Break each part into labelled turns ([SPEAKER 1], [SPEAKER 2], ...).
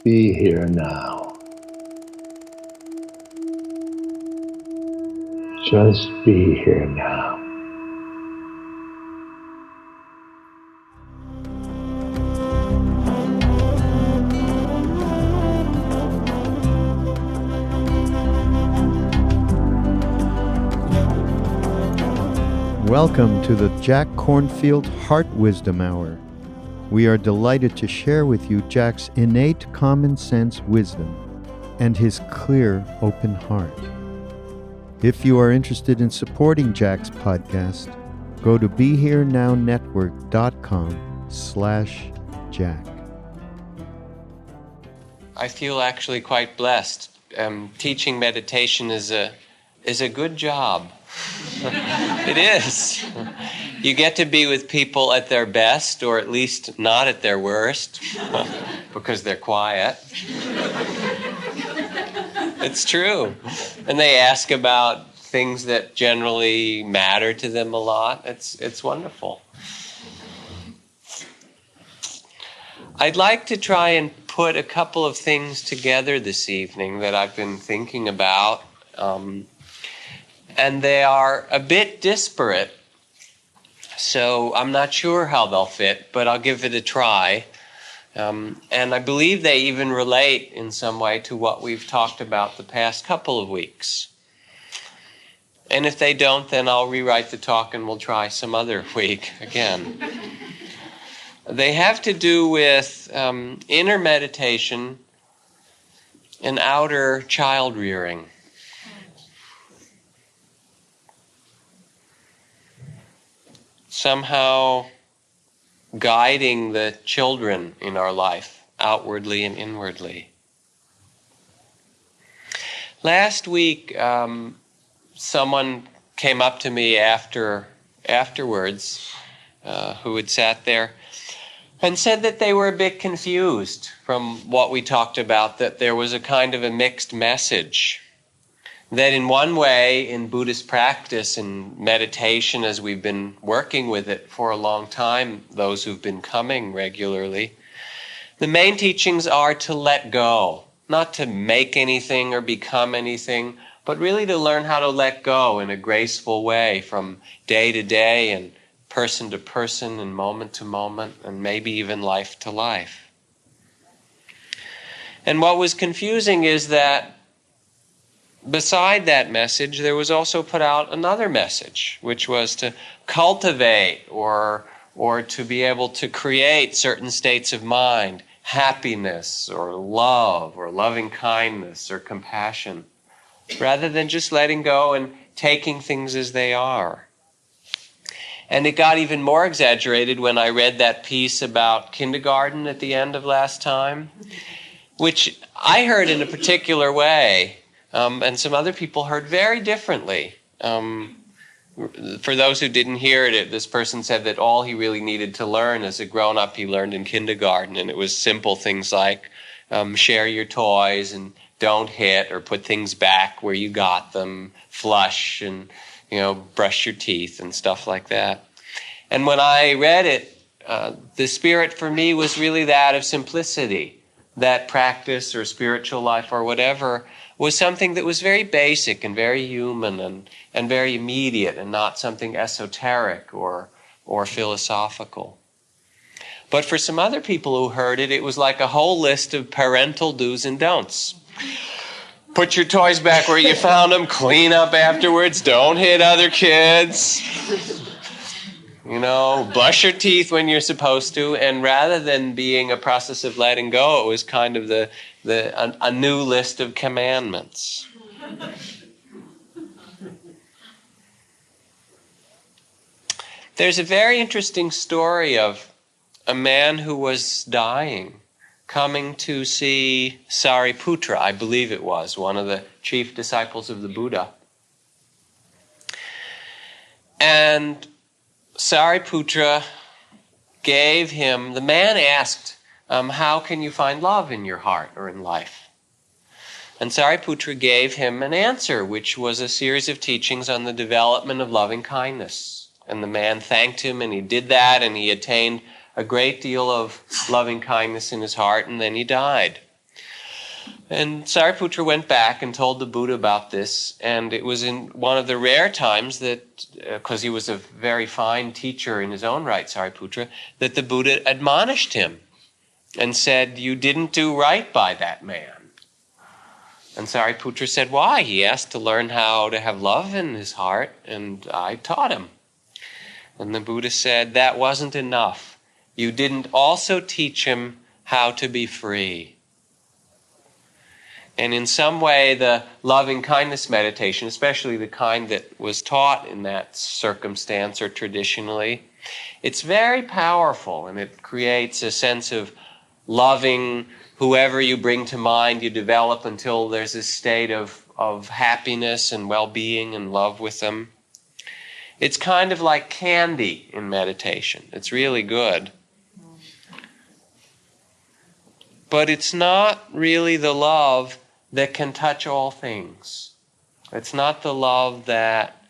[SPEAKER 1] Be here now. Just be here now.
[SPEAKER 2] Welcome to the Jack Kornfield Heart Wisdom Hour. We are delighted to share with you Jack's innate common sense wisdom and his clear, open heart. If you are interested in supporting Jack's podcast, go to BeHereNowNetwork.com/Jack.
[SPEAKER 3] I feel actually quite blessed. Teaching meditation is a good job. It is. You get to be with people at their best, or at least not at their worst, because they're quiet. It's true. And they ask about things that generally matter to them a lot. It's wonderful. I'd like to try and put a couple of things together this evening that I've been thinking about. And they are a bit disparate, so I'm not sure how they'll fit, but I'll give it a try. And I believe they even relate in some way to what we've talked about the past couple of weeks. And if they don't, then I'll rewrite the talk and we'll try some other week again. They have to do with inner meditation and outer child rearing. Somehow guiding the children in our life, outwardly and inwardly. Last week, someone came up to me afterwards, who had sat there, and said that they were a bit confused from what we talked about, that there was a kind of a mixed message. That in one way, in Buddhist practice and meditation, as we've been working with it for a long time, those who've been coming regularly, the main teachings are to let go, not to make anything or become anything, but really to learn how to let go in a graceful way from day to day and person to person and moment to moment and maybe even life to life. And what was confusing is that beside that message, there was also put out another message, which was to cultivate or to be able to create certain states of mind, happiness or love or loving kindness or compassion, rather than just letting go and taking things as they are. And it got even more exaggerated when I read that piece about kindergarten at the end of last time, which I heard in a particular way. And some other people heard very differently. For those who didn't hear it, this person said that all he really needed to learn as a grown-up, he learned in kindergarten. And it was simple things like share your toys and don't hit or put things back where you got them, flush and brush your teeth and stuff like that. And when I read it, the spirit for me was really that of simplicity, that practice or spiritual life or whatever was something that was very basic and very human and very immediate and not something esoteric or philosophical. But for some other people who heard it, it was like a whole list of parental do's and don'ts. Put your toys back where you found them, clean up afterwards, don't hit other kids. Brush your teeth when you're supposed to, and rather than being a process of letting go, it was kind of a new list of commandments. There's a very interesting story of a man who was dying, coming to see Sariputra, I believe it was, one of the chief disciples of the Buddha. And Sariputra gave him, the man asked, how can you find love in your heart or in life? And Sariputra gave him an answer, which was a series of teachings on the development of loving kindness. And the man thanked him, and he did that, and he attained a great deal of loving kindness in his heart, and then he died. And Sariputra went back and told the Buddha about this, and it was in one of the rare times that, because he was a very fine teacher in his own right, Sariputra, that the Buddha admonished him and said, "You didn't do right by that man." And Sariputra said, "Why?" He asked to learn how to have love in his heart, and I taught him. And the Buddha said, "That wasn't enough. You didn't also teach him how to be free." And in some way, the loving kindness meditation, especially the kind that was taught in that circumstance or traditionally, it's very powerful, and it creates a sense of loving whoever you bring to mind. You develop until there's a state of happiness and well-being and love with them. It's kind of like candy in meditation. It's really good. But it's not really the love that can touch all things. It's not the love that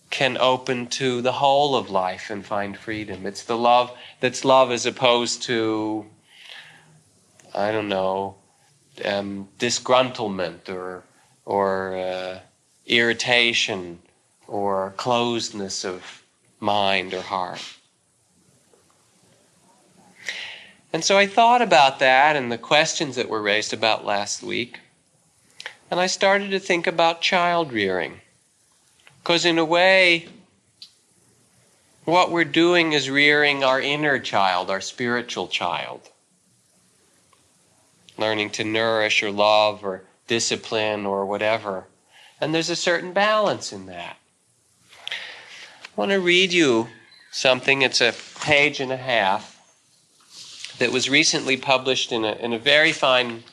[SPEAKER 3] can open to the whole of life and find freedom. It's the love that's love as opposed to, I don't know, disgruntlement or irritation or closedness of mind or heart. And so I thought about that and the questions that were raised about last week. And I started to think about child rearing. Because in a way, what we're doing is rearing our inner child, our spiritual child. Learning to nourish or love or discipline or whatever. And there's a certain balance in that. I want to read you something. It's a page and a half that was recently published in a very fine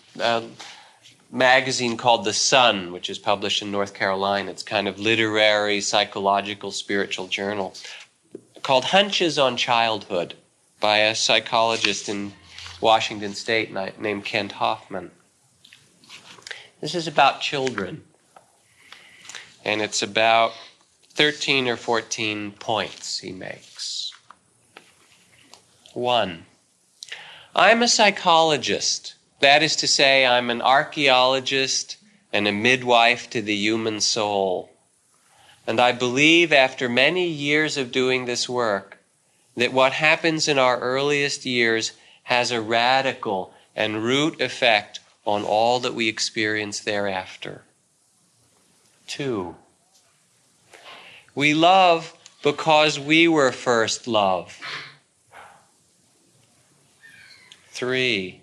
[SPEAKER 3] magazine called The Sun, which is published in North Carolina. It's kind of literary, psychological, spiritual journal called Hunches on Childhood by a psychologist in Washington State named Kent Hoffman. This is about children, and it's about 13 or 14 points he makes. 1. I'm a psychologist. That is to say, I'm an archaeologist and a midwife to the human soul. And I believe after many years of doing this work that what happens in our earliest years has a radical and root effect on all that we experience thereafter. 2. We love because we were first love. 3.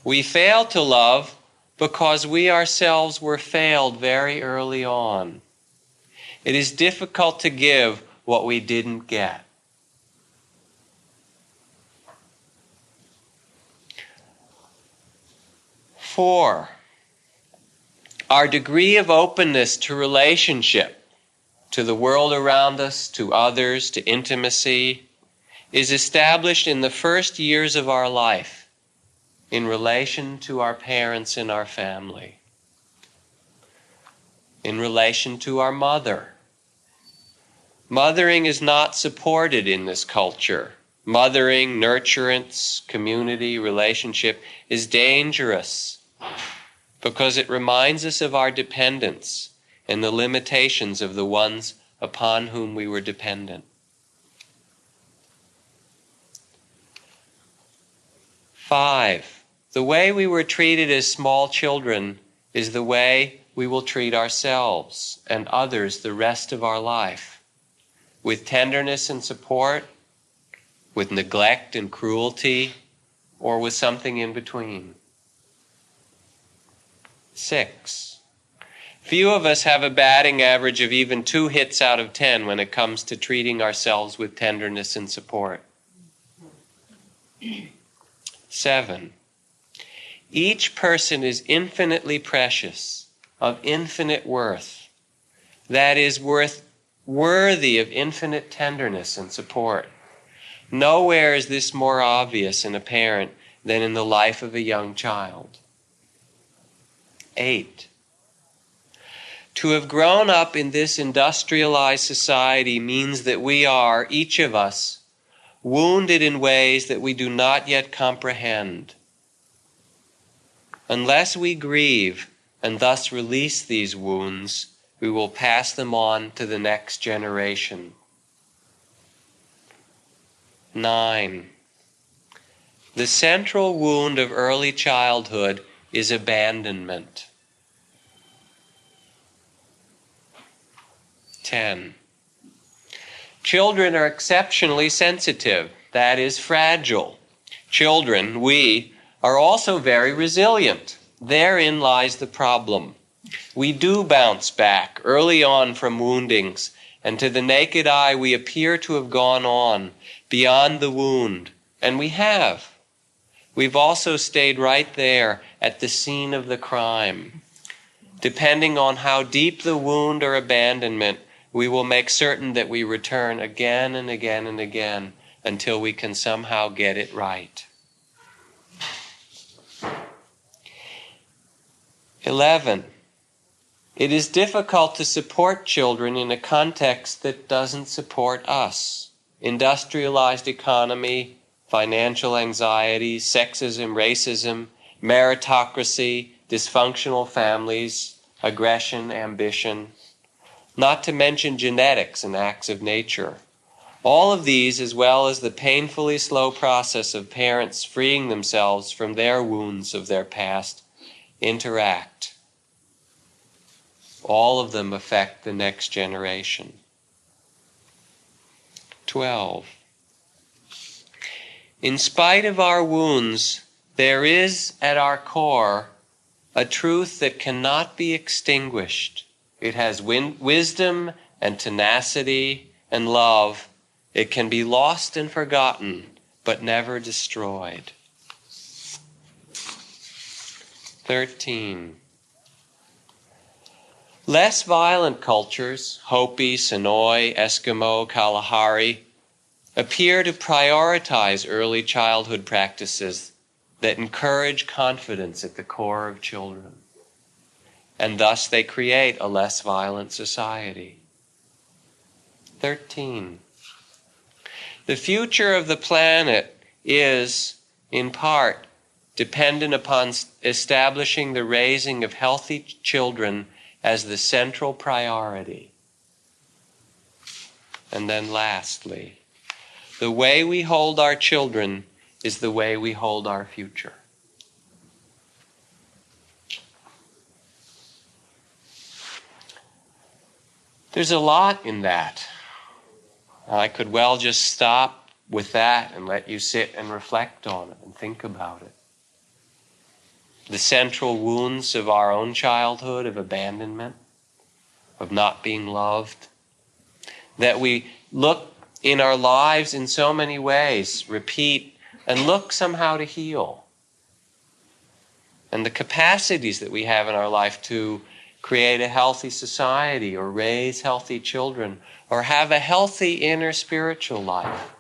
[SPEAKER 3] We fail to love because we ourselves were failed very early on. It is difficult to give what we didn't get. 4. Our degree of openness to relationship, to the world around us, to others, to intimacy, is established in the first years of our life, in relation to our parents and our family, in relation to our mother. Mothering is not supported in this culture. Mothering, nurturance, community, relationship is dangerous because it reminds us of our dependence and the limitations of the ones upon whom we were dependent. 5. The way we were treated as small children is the way we will treat ourselves and others the rest of our life, with tenderness and support, with neglect and cruelty, or with something in between. 6. Few of us have a batting average of even 2 hits out of 10 when it comes to treating ourselves with tenderness and support. 7. Each person is infinitely precious, of infinite worth. That is, worthy of infinite tenderness and support. Nowhere is this more obvious and apparent than in the life of a young child. 8. To have grown up in this industrialized society means that we are, each of us, wounded in ways that we do not yet comprehend. Unless we grieve and thus release these wounds, we will pass them on to the next generation. 9. The central wound of early childhood is abandonment. 10. Children are exceptionally sensitive, that is, fragile. Children, we, are also very resilient. Therein lies the problem. We do bounce back early on from woundings, and to the naked eye we appear to have gone on beyond the wound, and we have. We've also stayed right there at the scene of the crime. Depending on how deep the wound or abandonment, we will make certain that we return again and again and again until we can somehow get it right. 11. It is difficult to support children in a context that doesn't support us. Industrialized economy, financial anxiety, sexism, racism, meritocracy, dysfunctional families, aggression, ambition, not to mention genetics and acts of nature. All of these, as well as the painfully slow process of parents freeing themselves from their wounds of their past, interact. All of them affect the next generation. 12. In spite of our wounds, there is at our core a truth that cannot be extinguished. It has wisdom and tenacity and love. It can be lost and forgotten, but never destroyed. 13. Less violent cultures, Hopi, Sonoy, Eskimo, Kalahari, appear to prioritize early childhood practices that encourage confidence at the core of children. And thus they create a less violent society. 13. The future of the planet is, in part, dependent upon establishing the raising of healthy children as the central priority. And then lastly, the way we hold our children is the way we hold our future. There's a lot in that. I could well just stop with that and let you sit and reflect on it and think about it. The central wounds of our own childhood, of abandonment, of not being loved, that we look in our lives in so many ways, repeat, and look somehow to heal. And the capacities that we have in our life to create a healthy society or raise healthy children or have a healthy inner spiritual life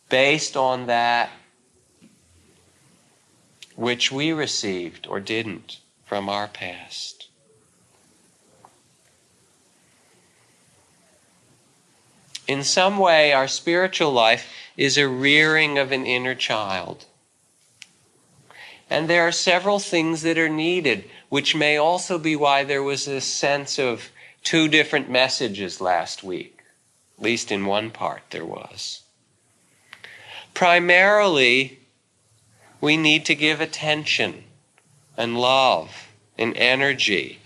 [SPEAKER 3] based on that which we received or didn't from our past. In some way, our spiritual life is a rearing of an inner child. And there are several things that are needed, which may also be why there was a sense of two different messages last week. At least in one part there was. Primarily, we need to give attention and love and energy.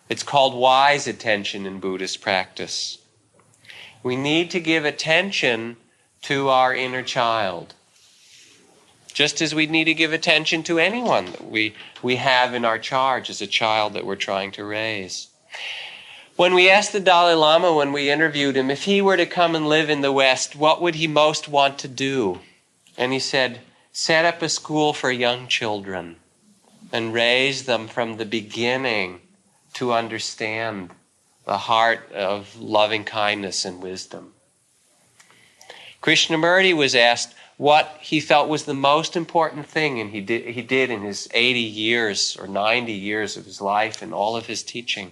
[SPEAKER 3] It's called wise attention in Buddhist practice. We need to give attention to our inner child, just as we need to give attention to anyone that we have in our charge as a child that we're trying to raise. When we asked the Dalai Lama, when we interviewed him, if he were to come and live in the West, what would he most want to do? And he said, set up a school for young children and raise them from the beginning to understand the heart of loving kindness and wisdom. Krishnamurti was asked what he felt was the most important thing, and he did in his 80 years or 90 years of his life and all of his teaching.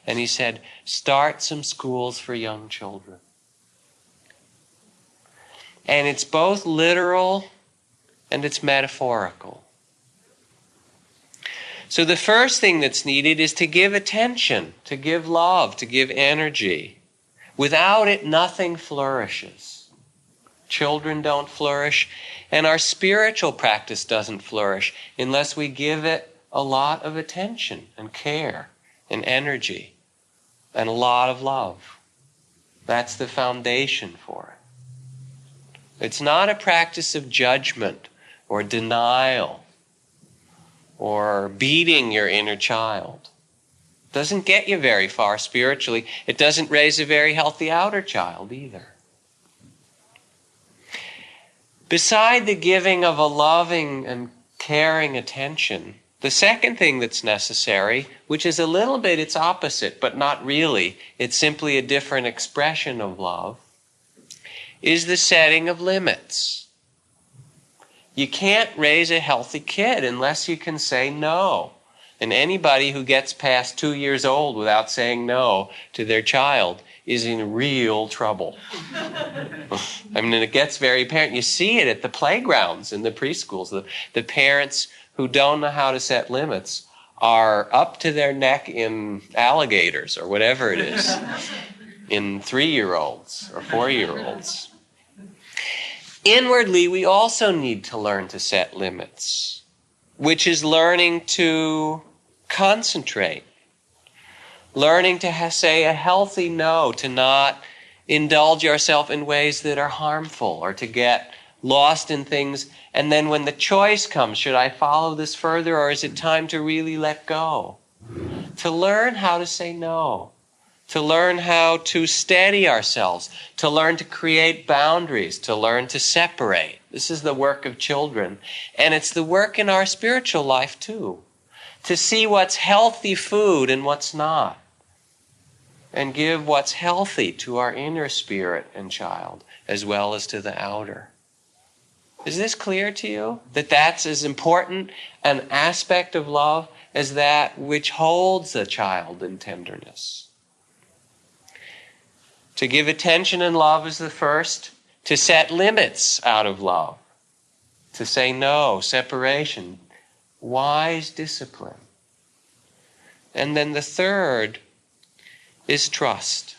[SPEAKER 3] And he said, start some schools for young children. And it's both literal and it's metaphorical. So the first thing that's needed is to give attention, to give love, to give energy. Without it, nothing flourishes. Children don't flourish, and our spiritual practice doesn't flourish unless we give it a lot of attention and care and energy and a lot of love. That's the foundation for it. It's not a practice of judgment or denial or beating your inner child. It doesn't get you very far spiritually. It doesn't raise a very healthy outer child either. Beside the giving of a loving and caring attention, the second thing that's necessary, which is a little bit its opposite, but not really, it's simply a different expression of love, is the setting of limits. You can't raise a healthy kid unless you can say no. And anybody who gets past 2 years old without saying no to their child is in real trouble. I mean, it gets very apparent. You see it at the playgrounds in the preschools. The parents who don't know how to set limits are up to their neck in alligators or whatever it is, in 3-year-olds or 4-year-olds. Inwardly, we also need to learn to set limits, which is learning to concentrate, learning to say a healthy no, to not indulge yourself in ways that are harmful or to get lost in things. And then when the choice comes, should I follow this further or is it time to really let go? To learn how to say no, to learn how to steady ourselves, to learn to create boundaries, to learn to separate. This is the work of children. And it's the work in our spiritual life too. To see what's healthy food and what's not. And give what's healthy to our inner spirit and child as well as to the outer. Is this clear to you? That that's as important an aspect of love as that which holds the child in tenderness. To give attention and love is the first. To set limits out of love. To say no, separation, wise discipline. And then the third is trust.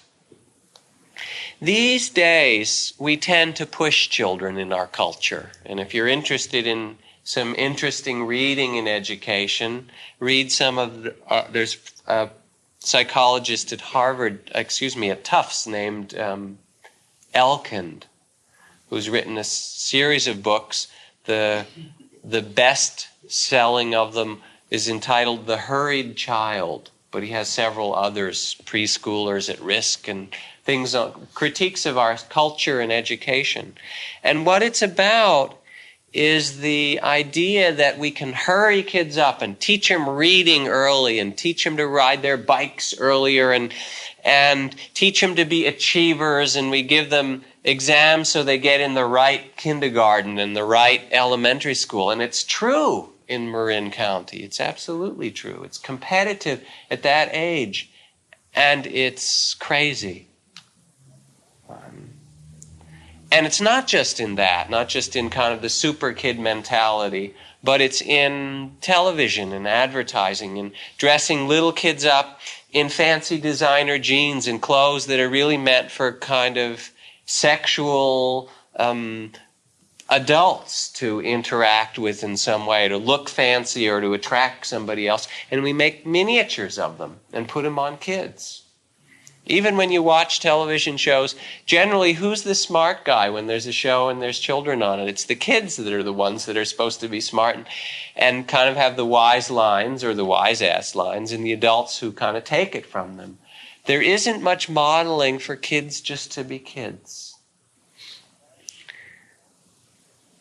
[SPEAKER 3] These days, we tend to push children in our culture. And if you're interested in some interesting reading in education, read some of there's a psychologist at at Tufts named Elkind, who's written a series of books. The best selling of them is entitled The Hurried Child, but he has several others, preschoolers at risk and things, critiques of our culture and education. And what it's about is the idea that we can hurry kids up and teach them reading early and teach them to ride their bikes earlier and teach them to be achievers, and we give them exams so they get in the right kindergarten and the right elementary school. And it's true in Marin County. It's absolutely true. It's competitive at that age, and it's crazy. And it's not just in that, not just in kind of the super kid mentality, but it's in television and advertising and dressing little kids up in fancy designer jeans and clothes that are really meant for kind of sexual adults to interact with in some way, to look fancy or to attract somebody else. And we make miniatures of them and put them on kids. Even when you watch television shows, generally, who's the smart guy when there's a show and there's children on it? It's the kids that are the ones that are supposed to be smart and kind of have the wise lines or the wise-ass lines, and the adults who kind of take it from them. There isn't much modeling for kids just to be kids.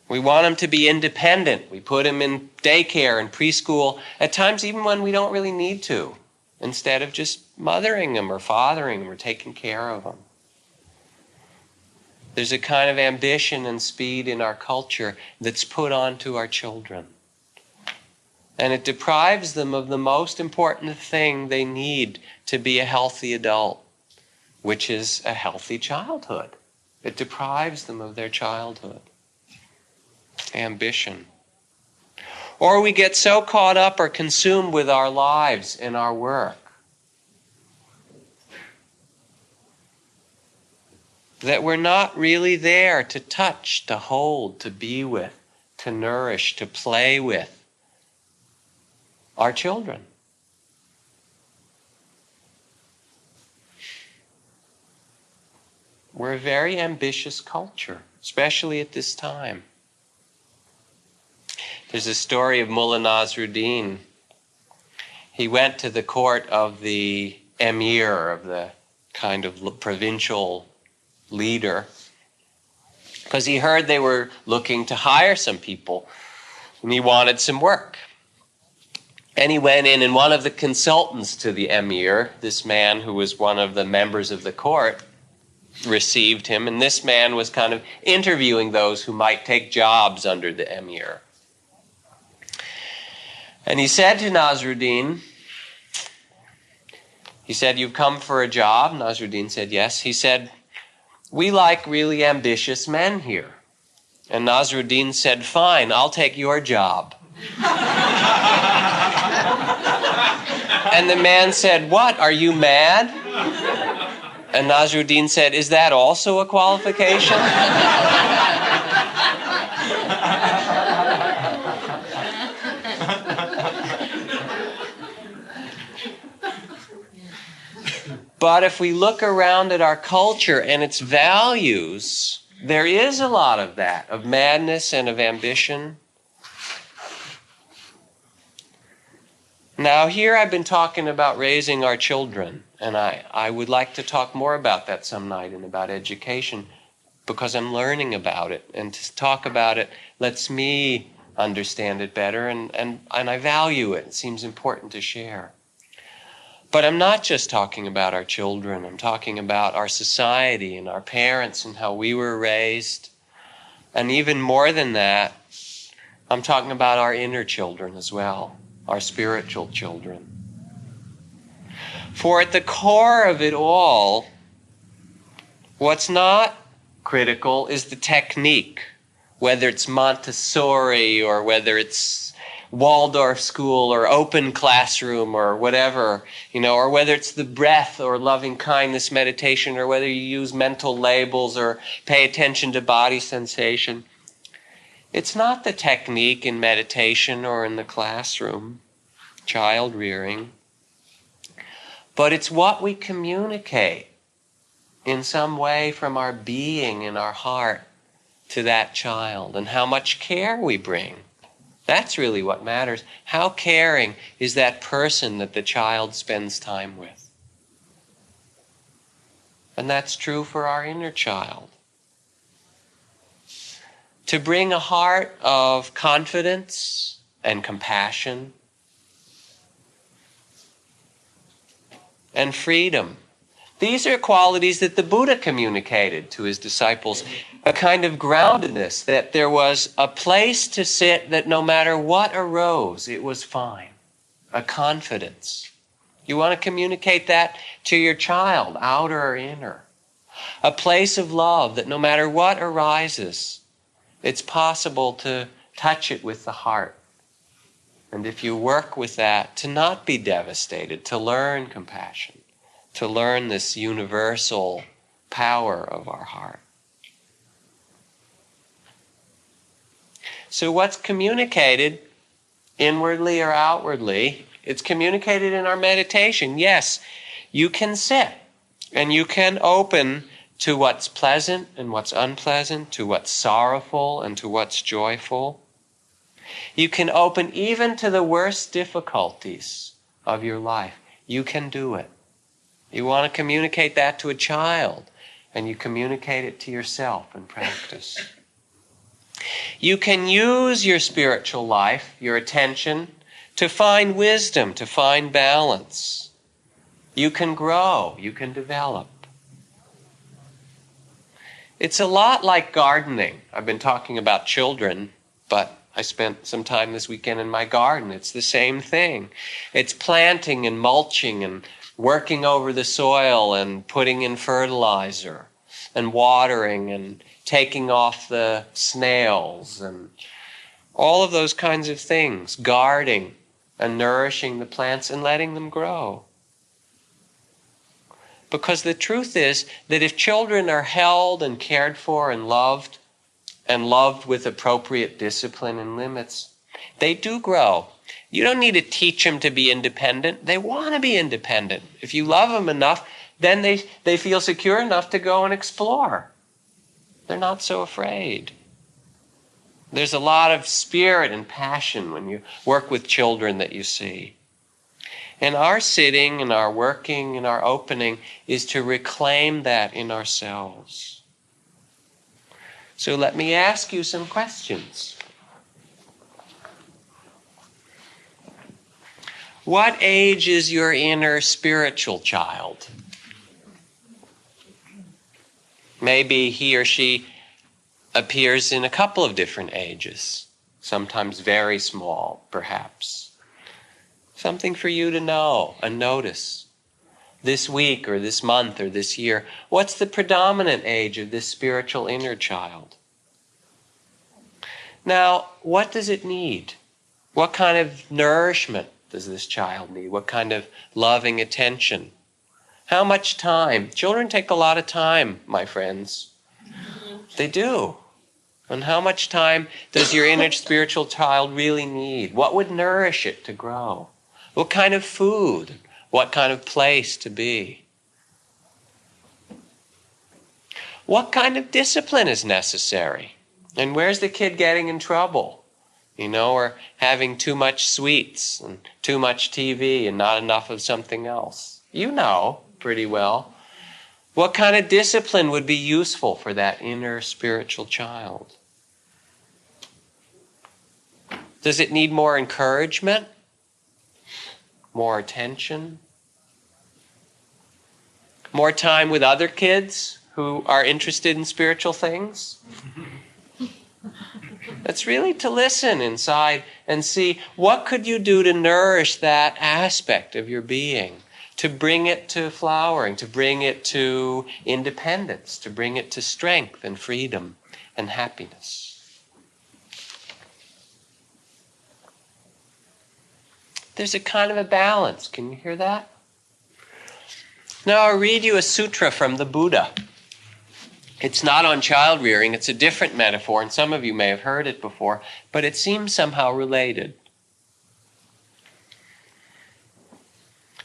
[SPEAKER 3] We want them to be independent. We put them in daycare and preschool, at times even when we don't really need to, instead of just mothering them or fathering them or taking care of them. There's a kind of ambition and speed in our culture that's put onto our children. And it deprives them of the most important thing they need to be a healthy adult, which is a healthy childhood. It deprives them of their childhood. Ambition. Or we get so caught up or consumed with our lives and our work that we're not really there to touch, to hold, to be with, to nourish, to play with our children. We're a very ambitious culture, especially at this time. There's a story of Mullah Nasruddin. He went to the court of the emir, of the kind of provincial leader, because he heard they were looking to hire some people, and he wanted some work. And he went in, and one of the consultants to the emir, this man who was one of the members of the court, received him, and this man was kind of interviewing those who might take jobs under the emir. And he said to Nasruddin, he said, "You've come for a job?" Nasruddin said, "Yes." He said, "We like really ambitious men here." And Nasruddin said, "Fine, I'll take your job." And the man said, "What, are you mad?" And Nasruddin said, "Is that also a qualification?" But if we look around at our culture and its values, there is a lot of that, of madness and of ambition. Now, here I've been talking about raising our children, and I would like to talk more about that some night and about education, because I'm learning about it, and to talk about it lets me understand it better, and I value it. It seems important to share. But I'm not just talking about our children. I'm talking about our society and our parents and how we were raised. And even more than that, I'm talking about our inner children as well, our spiritual children. For at the core of it all, what's not critical is the technique, whether it's Montessori or whether it's Waldorf school or open classroom or whatever, or whether it's the breath or loving kindness meditation, or whether you use mental labels or pay attention to body sensation. It's not the technique in meditation or in the classroom, child rearing, but it's what we communicate in some way from our being in our heart to that child, and how much care we bring. That's really what matters. How caring is that person that the child spends time with? And that's true for our inner child. To bring a heart of confidence and compassion and freedom. These are qualities that the Buddha communicated to his disciples. A kind of groundedness, that there was a place to sit that no matter what arose, it was fine. A confidence. You want to communicate that to your child, outer or inner. A place of love that no matter what arises, it's possible to touch it with the heart. And if you work with that, to not be devastated, to learn compassion, to learn this universal power of our heart. So what's communicated inwardly or outwardly, it's communicated in our meditation. Yes, you can sit and you can open to what's pleasant and what's unpleasant, to what's sorrowful and to what's joyful. You can open even to the worst difficulties of your life. You can do it. You want to communicate that to a child, and you communicate it to yourself in practice. You can use your spiritual life, your attention, to find wisdom, to find balance. You can grow, you can develop. It's a lot like gardening. I've been talking about children, but I spent some time this weekend in my garden. It's the same thing. It's planting and mulching and working over the soil and putting in fertilizer and watering and taking off the snails and All of those kinds of things, guarding and nourishing the plants and letting them grow. Because the truth is that if children are held and cared for and loved with appropriate discipline and limits, they do grow. You don't need to teach them to be independent. They want to be independent. If you love them enough, then they feel secure enough to go and explore. They're not so afraid. There's a lot of spirit and passion when you work with children that you see. And our sitting and our working and our opening is to reclaim that in ourselves. So let me ask you some questions. What age is your inner spiritual child? Maybe he or she appears in a couple of different ages, sometimes very small, perhaps. Something for you to know and notice. This week or this month or this year, what's the predominant age of this spiritual inner child? Now, what does it need? What kind of nourishment does this child need? What kind of loving attention? How much time? Children take a lot of time, my friends. They do. And how much time does your inner spiritual child really need? What would nourish it to grow? What kind of food? What kind of place to be? What kind of discipline is necessary? And where's the kid getting in trouble? Or having too much sweets and too much TV and not enough of something else. You know pretty well. What kind of discipline would be useful for that inner spiritual child? Does it need more encouragement? More attention? More time with other kids who are interested in spiritual things? It's really to listen inside and see what could you do to nourish that aspect of your being, to bring it to flowering, to bring it to independence, to bring it to strength and freedom and happiness. There's a kind of a balance. Can you hear that? Now I'll read you a sutra from the Buddha. It's not on child rearing, it's a different metaphor, and some of you may have heard it before, but it seems somehow related.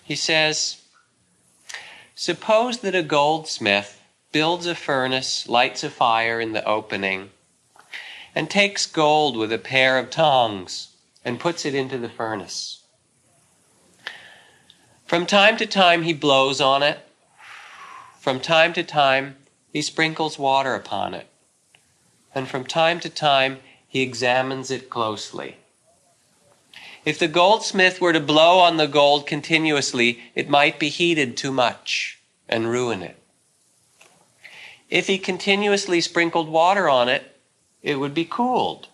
[SPEAKER 3] He says, suppose that a goldsmith builds a furnace, lights a fire in the opening, and takes gold with a pair of tongs and puts it into the furnace. From time to time he blows on it. From time to time he sprinkles water upon it. And from time to time he examines it closely. If the goldsmith were to blow on the gold continuously, it might be heated too much and ruin it. If he continuously sprinkled water on it, it would be cooled.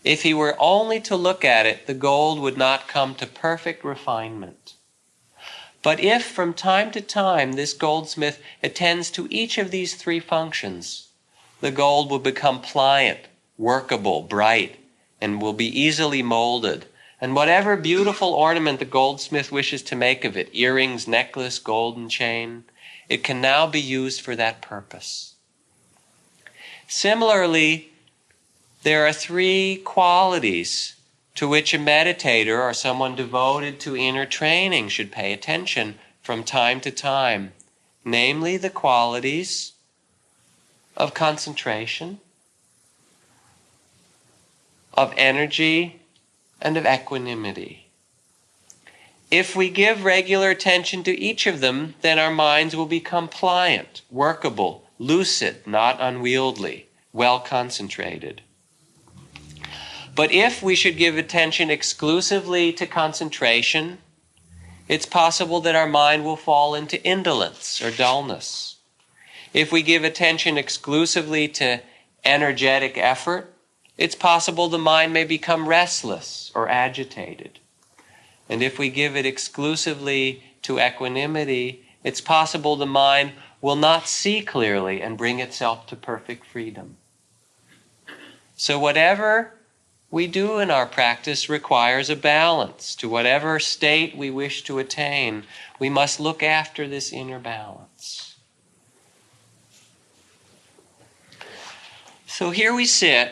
[SPEAKER 3] If he were only to look at it, the gold would not come to perfect refinement. But if from time to time this goldsmith attends to each of these three functions, the gold will become pliant, workable, bright, and will be easily molded. And whatever beautiful ornament the goldsmith wishes to make of it, earrings, necklace, golden chain, it can now be used for that purpose. Similarly, there are three qualities to which a meditator or someone devoted to inner training should pay attention from time to time, namely the qualities of concentration, of energy, and of equanimity. If we give regular attention to each of them, then our minds will become pliant, workable, lucid, not unwieldy, well concentrated. But if we should give attention exclusively to concentration, it's possible that our mind will fall into indolence or dullness. If we give attention exclusively to energetic effort, it's possible the mind may become restless or agitated. And if we give it exclusively to equanimity, it's possible the mind will not see clearly and bring itself to perfect freedom. So whatever we do in our practice requires a balance. To whatever state we wish to attain, we must look after this inner balance. So here we sit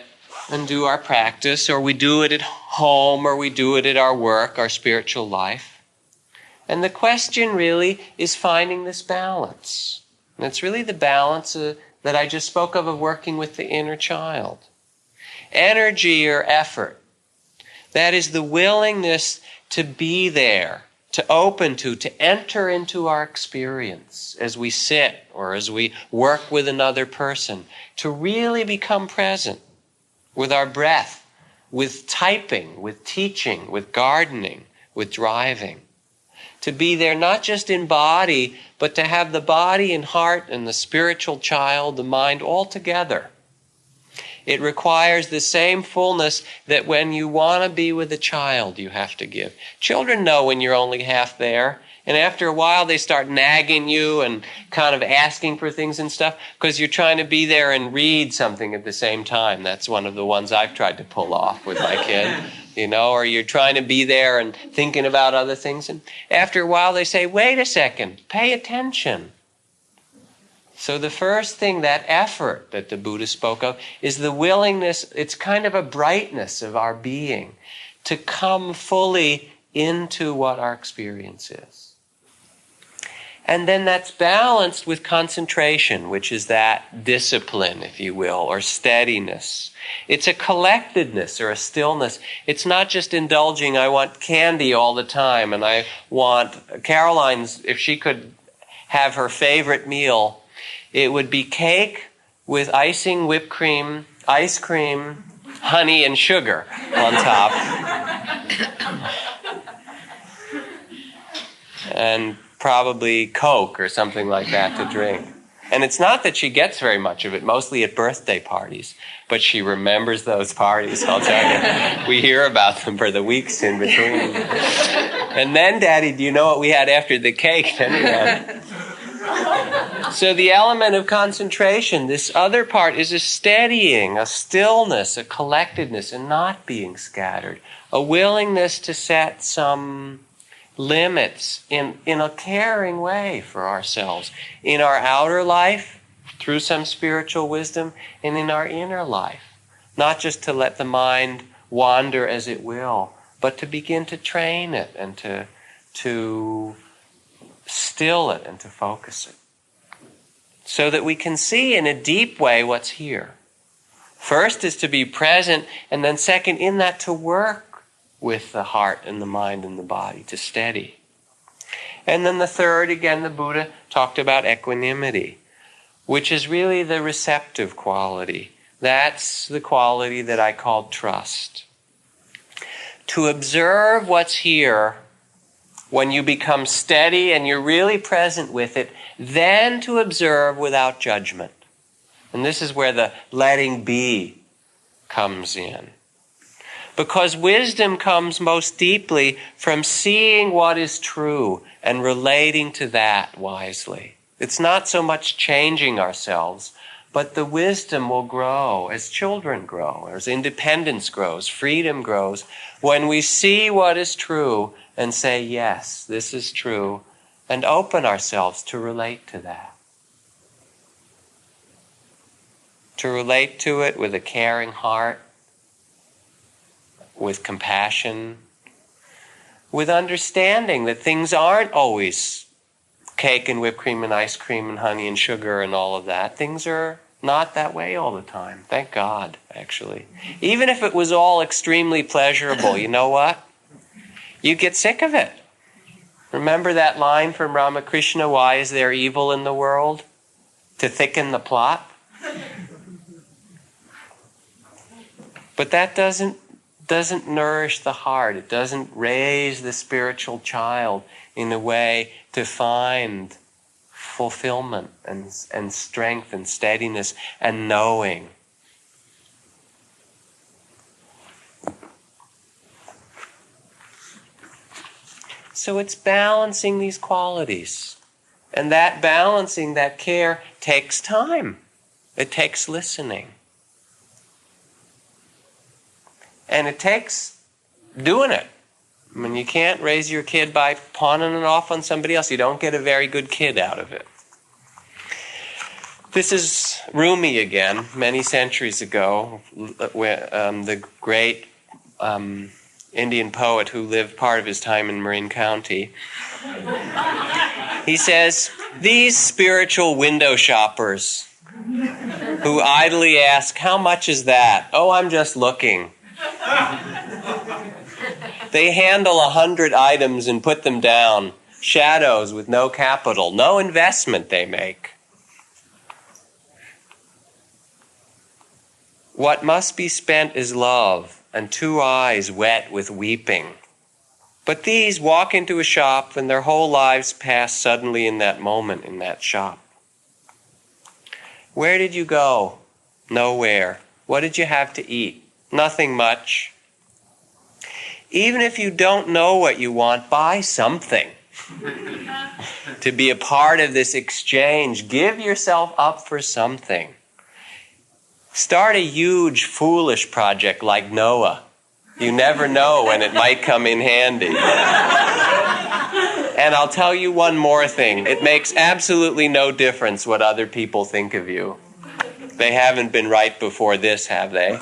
[SPEAKER 3] and do our practice, or we do it at home, or we do it at our work, our spiritual life. And the question really is finding this balance. And it's really the balance that I just spoke of working with the inner child. Energy or effort, that is the willingness to be there, to open to enter into our experience as we sit or as we work with another person, to really become present with our breath, with typing, with teaching, with gardening, with driving. To be there not just in body, but to have the body and heart and the spiritual child, the mind all together. It requires the same fullness that when you want to be with a child, you have to give. Children know when you're only half there. And after a while, they start nagging you and kind of asking for things and stuff because you're trying to be there and read something at the same time. That's one of the ones I've tried to pull off with my kid, or you're trying to be there and thinking about other things. And after a while, they say, wait a second, pay attention. So the first thing, that effort that the Buddha spoke of, is the willingness, it's kind of a brightness of our being, to come fully into what our experience is. And then that's balanced with concentration, which is that discipline, if you will, or steadiness. It's a collectedness or a stillness. It's not just indulging, I want candy all the time, and I want Caroline's, if she could have her favorite meal, it would be cake with icing, whipped cream, ice cream, honey, and sugar on top. And probably Coke or something like that to drink. And it's not that she gets very much of it, mostly at birthday parties. But she remembers those parties, I'll tell you. We hear about them for the weeks in between. And then, Daddy, do you know what we had after the cake? Anyway. So the element of concentration, this other part, is a steadying, a stillness, a collectedness, and not being scattered. A willingness to set some limits in a caring way for ourselves. In our outer life, through some spiritual wisdom, and in our inner life. Not just to let the mind wander as it will, but to begin to train it and to still it and to focus it. So that we can see in a deep way what's here. First is to be present, and then second, in that to work with the heart and the mind and the body, to steady. And then the third, again, the Buddha talked about equanimity, which is really the receptive quality. That's the quality that I called trust. To observe what's here when you become steady and you're really present with it, then to observe without judgment. And this is where the letting be comes in. Because wisdom comes most deeply from seeing what is true and relating to that wisely. It's not so much changing ourselves, but the wisdom will grow as children grow, as independence grows, freedom grows, when we see what is true and say, yes, this is true, and open ourselves to relate to that. To relate to it with a caring heart, with compassion, with understanding that things aren't always cake and whipped cream and ice cream and honey and sugar and all of that. Things are not that way all the time. Thank God, actually. Even if it was all extremely pleasurable, you know what? You get sick of it. Remember that line from Ramakrishna, why is there evil in the world? To thicken the plot? But that doesn't nourish the heart. It doesn't raise the spiritual child in a way to find fulfillment and strength and steadiness and knowing. So it's balancing these qualities. And that balancing, that care, takes time. It takes listening. And it takes doing it. I mean, you can't raise your kid by pawning it off on somebody else. You don't get a very good kid out of it. This is Rumi again, many centuries ago, the great Indian poet who lived part of his time in Marin County. He says, these spiritual window shoppers who idly ask, how much is that? Oh, I'm just looking. They handle 100 items and put them down, shadows with no capital, no investment they make. What must be spent is love, and 2 eyes wet with weeping. But these walk into a shop, and their whole lives pass suddenly in that moment in that shop. Where did you go? Nowhere. What did you have to eat? Nothing much. Even if you don't know what you want, buy something. To be a part of this exchange, give yourself up for something. Start a huge, foolish project like Noah. You never know when it might come in handy. And I'll tell you one more thing. It makes absolutely no difference what other people think of you. They haven't been right before this, have they?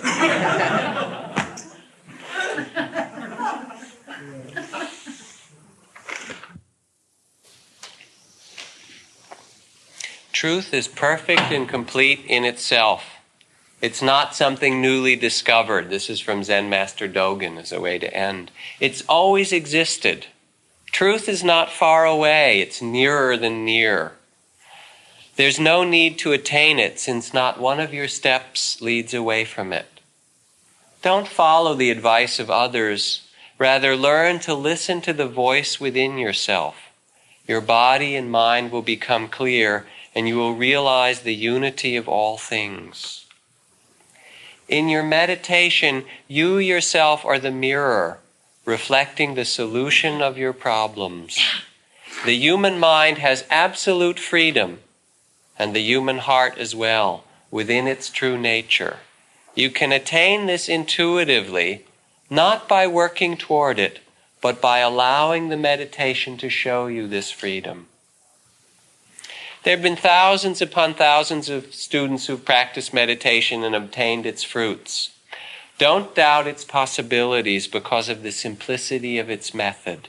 [SPEAKER 3] Truth is perfect and complete in itself. It's not something newly discovered. This is from Zen Master Dogen as a way to end. It's always existed. Truth is not far away. It's nearer than near. There's no need to attain it, since not one of your steps leads away from it. Don't follow the advice of others. Rather, learn to listen to the voice within yourself. Your body and mind will become clear, and you will realize the unity of all things. In your meditation, you yourself are the mirror, reflecting the solution of your problems. The human mind has absolute freedom, and the human heart as well, within its true nature. You can attain this intuitively, not by working toward it, but by allowing the meditation to show you this freedom. There have been thousands upon thousands of students who've practiced meditation and obtained its fruits. Don't doubt its possibilities because of the simplicity of its method.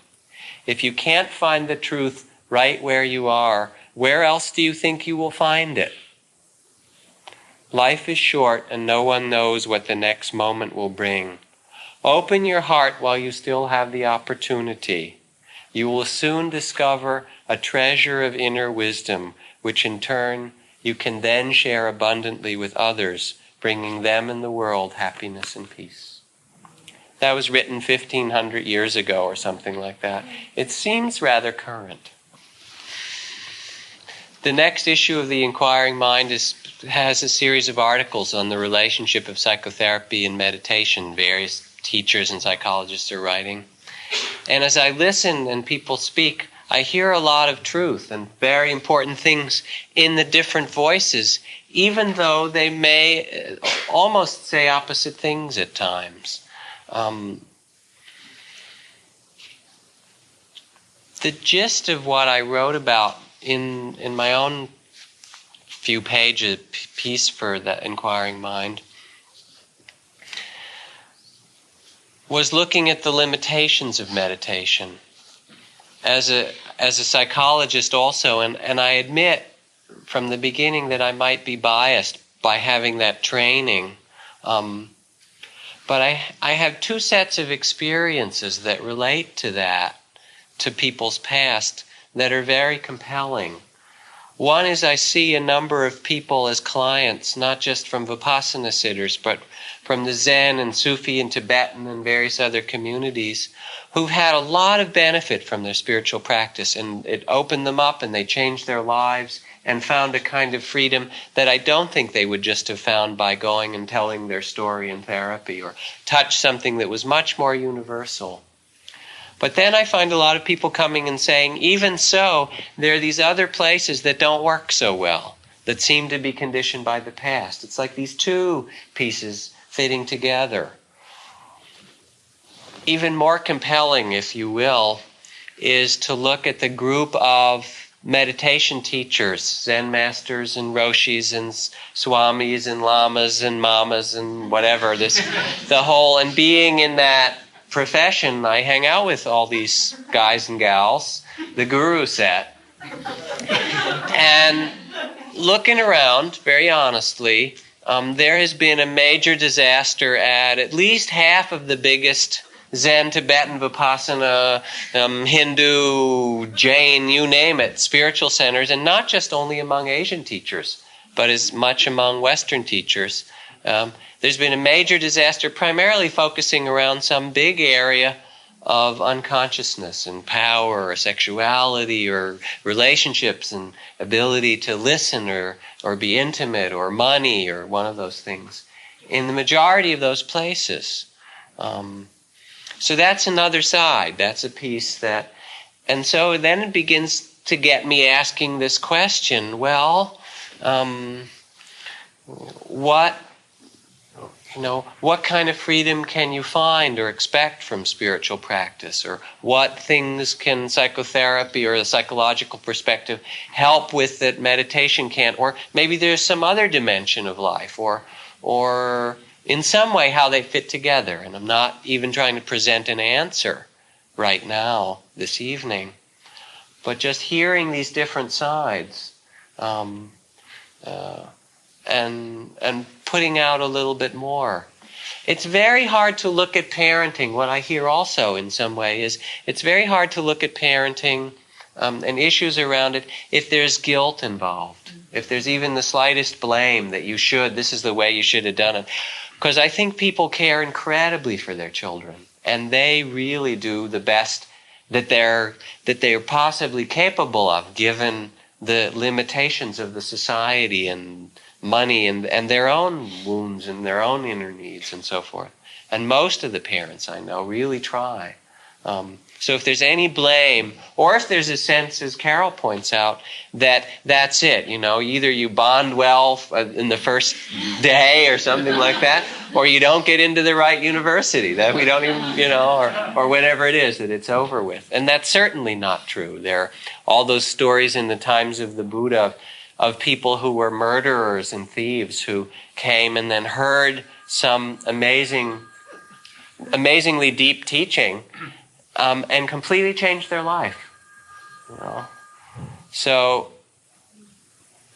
[SPEAKER 3] If you can't find the truth right where you are, where else do you think you will find it? Life is short and no one knows what the next moment will bring. Open your heart while you still have the opportunity. You will soon discover a treasure of inner wisdom, which in turn you can then share abundantly with others, bringing them and the world happiness and peace. That was written 1,500 years ago or something like that. It seems rather current. The next issue of the Inquiring Mind has a series of articles on the relationship of psychotherapy and meditation. Various teachers and psychologists are writing. And as I listen and people speak, I hear a lot of truth and very important things in the different voices, even though they may almost say opposite things at times. The gist of what I wrote about in my own few pages piece for the Inquiring Mind was looking at the limitations of meditation. As a psychologist also, and I admit from the beginning that I might be biased by having that training, but I have 2 sets of experiences that relate to that, to people's past, that are very compelling. One is I see a number of people as clients, not just from Vipassana sitters, but from the Zen and Sufi and Tibetan and various other communities, who've had a lot of benefit from their spiritual practice, and it opened them up and they changed their lives and found a kind of freedom that I don't think they would just have found by going and telling their story in therapy, or touch something that was much more universal. But then I find a lot of people coming and saying, even so, there are these other places that don't work so well, that seem to be conditioned by the past. It's like these 2 pieces fitting together. even more compelling, if you will, is to look at the group of meditation teachers, Zen masters and Roshis and Swamis and Lamas and Mamas and whatever, and being in that profession, I hang out with all these guys and gals, the guru set, and looking around, very honestly, there has been a major disaster at least half of the biggest Zen, Tibetan, Vipassana, Hindu, Jain, you name it, spiritual centers, and not just only among Asian teachers, but as much among Western teachers. There's been a major disaster primarily focusing around some big area of unconsciousness and power or sexuality or relationships and ability to listen or be intimate or money or one of those things. In the majority of those places. So that's another side. That's a piece that... And so then it begins to get me asking this question, well, what kind of freedom can you find or expect from spiritual practice? Or what things can psychotherapy or the psychological perspective help with that meditation can't? Or maybe there's some other dimension of life, or in some way how they fit together. And I'm not even trying to present an answer right now, this evening, but just hearing these different sides and putting out a little bit more. It's very hard to look at parenting. What I hear also in some way is it's very hard to look at parenting and issues around it if there's guilt involved, if there's even the slightest blame that this is the way you should have done it. Because I think people care incredibly for their children, and they really do the best that they're possibly capable of, given the limitations of the society and money and their own wounds and their own inner needs and so forth. And most of the parents I know really try. So if there's any blame, or if there's a sense, as Carol points out, that's it, either you bond well in the first day or something like that, or you don't get into the right university, that we don't even, or whatever it is, that it's over with. And that's certainly not true. There are all those stories in the times of the Buddha of people who were murderers and thieves who came and then heard some amazingly deep teaching and completely changed their life. So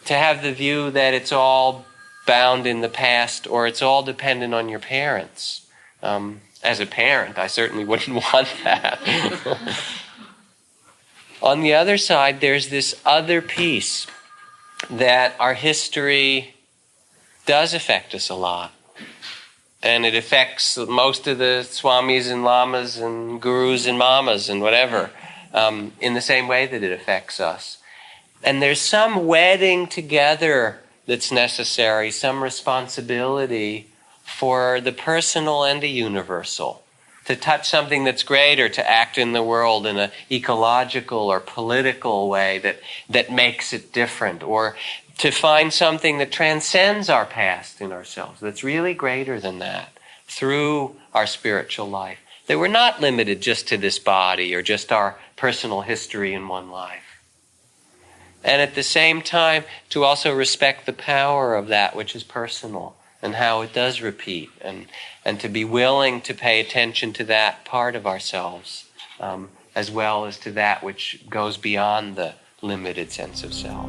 [SPEAKER 3] to have the view that it's all bound in the past or it's all dependent on your parents, as a parent, I certainly wouldn't want that. On the other side, there's this other piece that our history does affect us a lot. And it affects most of the swamis and lamas and gurus and mamas and whatever in the same way that it affects us. And there's some wedding together that's necessary, some responsibility for the personal and the universal, to touch something that's greater, to act in the world in an ecological or political way that makes it different, or to find something that transcends our past in ourselves, that's really greater than that, through our spiritual life. That we're not limited just to this body or just our personal history in one life. And at the same time, to also respect the power of that which is personal and how it does repeat, and to be willing to pay attention to that part of ourselves, as well as to that which goes beyond the limited sense of self.